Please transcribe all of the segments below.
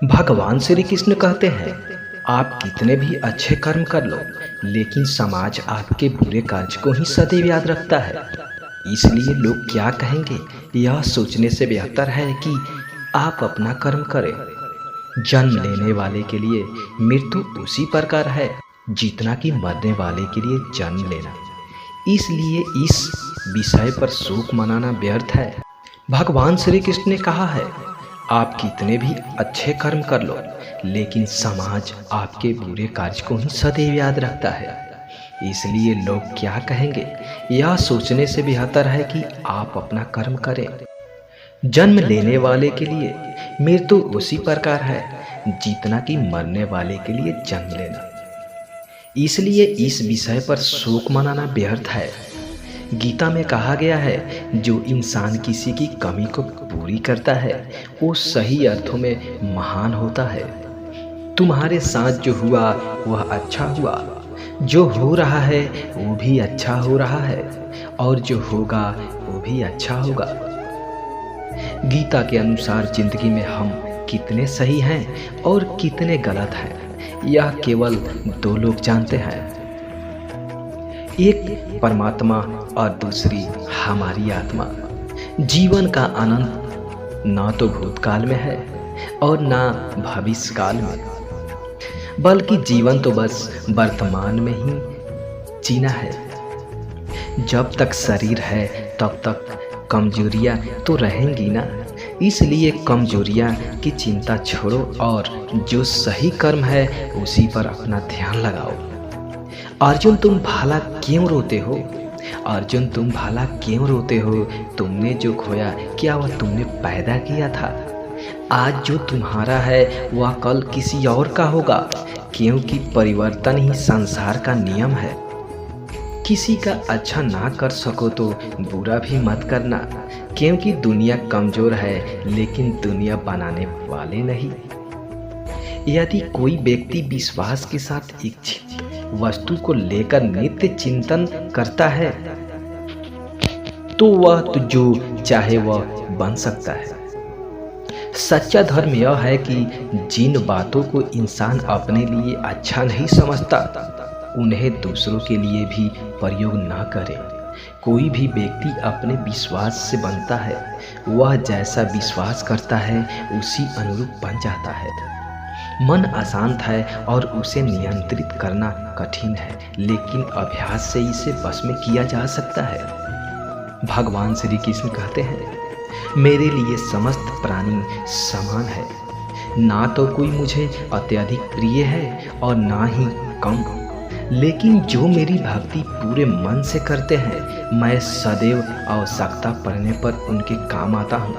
भगवान श्री कृष्ण कहते हैं, आप कितने भी अच्छे कर्म कर लो, लेकिन समाज आपके बुरे कार्य को ही सदैव याद रखता है। इसलिए लोग क्या कहेंगे, यह सोचने से बेहतर है कि आप अपना कर्म करें। जन्म लेने वाले के लिए मृत्यु उसी प्रकार है जितना कि मरने वाले के लिए जन्म लेना। इसलिए इस विषय पर शोक मनाना व्यर्थ है। भगवान श्री कृष्ण ने कहा है, आप कितने भी अच्छे कर्म कर लो, लेकिन समाज आपके बुरे कार्य को ही सदैव याद रखता है। इसलिए लोग क्या कहेंगे, यह सोचने से बेहतर है कि आप अपना कर्म करें। जन्म लेने वाले के लिए मृत्यु उसी प्रकार है जितना कि मरने वाले के लिए जन्म लेना। इसलिए इस विषय पर शोक मनाना व्यर्थ है। गीता में कहा गया है, जो इंसान किसी की कमी को पूरी करता है वो सही अर्थों में महान होता है। तुम्हारे साथ जो हुआ वह अच्छा हुआ, जो हो रहा है वो भी अच्छा हो रहा है, और जो होगा वो भी अच्छा होगा। गीता के अनुसार जिंदगी में हम कितने सही हैं और कितने गलत हैं, यह केवल दो लोग जानते हैं, एक परमात्मा और दूसरी हमारी आत्मा। जीवन का आनंद ना तो भूतकाल में है और ना भविष्य काल में, बल्कि जीवन तो बस वर्तमान में ही जीना है। जब तक शरीर है तब तक कमजोरियां तो रहेंगी ना। इसलिए कमजोरियां की चिंता छोड़ो और जो सही कर्म है उसी पर अपना ध्यान लगाओ। अर्जुन तुम भला क्यों रोते हो? अर्जुन तुम भला क्यों रोते हो? तुमने जो खोया क्या वह तुमने पैदा किया था? आज जो तुम्हारा है वह कल किसी और का होगा, क्योंकि परिवर्तन ही संसार का नियम है। किसी का अच्छा ना कर सको तो बुरा भी मत करना, क्योंकि दुनिया कमजोर है लेकिन दुनिया बनाने वाले नहीं। यदि कोई व्यक्ति विश्वास के साथ इच्छित वस्तु को लेकर नित्य चिंतन करता है तो वह तो जो चाहे वह बन सकता है। सच्चा धर्म यह है कि जिन बातों को इंसान अपने लिए अच्छा नहीं समझता उन्हें दूसरों के लिए भी प्रयोग न करे। कोई भी व्यक्ति अपने विश्वास से बनता है, वह जैसा विश्वास करता है उसी अनुरूप बन जाता है। मन अशांत है और उसे नियंत्रित करना कठिन है, लेकिन अभ्यास से इसे वश में किया जा सकता है। भगवान श्री कृष्ण कहते हैं, मेरे लिए समस्त प्राणी समान है, ना तो कोई मुझे अत्यधिक प्रिय है और ना ही कम, लेकिन जो मेरी भक्ति पूरे मन से करते हैं मैं सदैव आवश्यकता पड़ने पर उनके काम आता हूँ।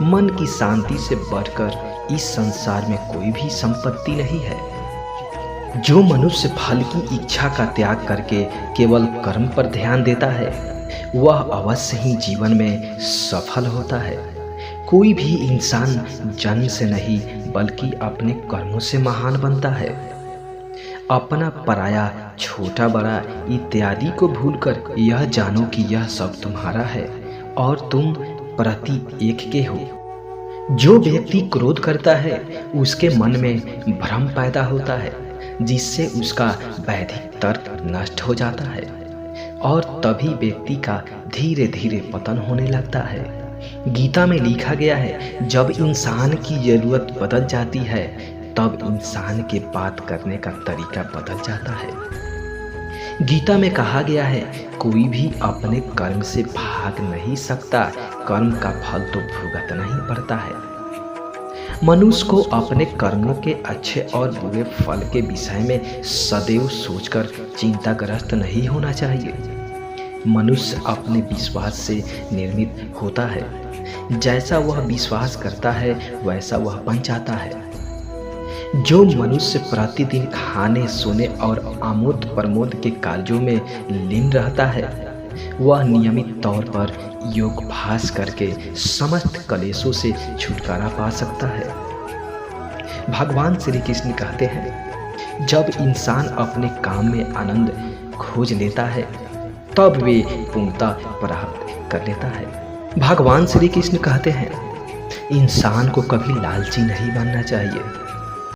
मन की शांति से बढ़कर इस संसार में कोई भी संपत्ति नहीं है। जो मनुष्य फल की इच्छा का त्याग करके केवल कर्म पर ध्यान देता है वह अवश्य ही जीवन में सफल होता है। कोई भी इंसान जन्म से नहीं बल्कि अपने कर्मों से महान बनता है। अपना पराया, छोटा बड़ा इत्यादि को भूलकर यह जानो कि यह सब तुम्हारा है और तुम प्रति एक के हो। जो व्यक्ति क्रोध करता है उसके मन में भ्रम पैदा होता है, जिससे उसका वैधिक तर्क नष्ट हो जाता है और तभी व्यक्ति का धीरे धीरे पतन होने लगता है। गीता में लिखा गया है, जब इंसान की जरूरत बदल जाती है तब इंसान के बात करने का तरीका बदल जाता है। गीता में कहा गया है, कोई भी अपने कर्म से भाग नहीं सकता, कर्म का फल तो भुगतना ही पड़ता है। मनुष्य को अपने कर्मों के अच्छे और बुरे फल के विषय में सदैव सोचकर चिंताग्रस्त नहीं होना चाहिए। मनुष्य अपने विश्वास से निर्मित होता है, जैसा वह विश्वास करता है वैसा वह बन जाता है। जो मनुष्य प्रतिदिन खाने, सोने और आमोद प्रमोद के कार्यों में लीन रहता है वह नियमित तौर पर योगाभ्यास करके समस्त कलेशों से छुटकारा पा सकता है। भगवान श्री कृष्ण कहते हैं, जब इंसान अपने काम में आनंद खोज लेता है तब वे पूर्णता प्राप्त कर लेता है। भगवान श्री कृष्ण कहते हैं, इंसान को कभी लालची नहीं बनना चाहिए।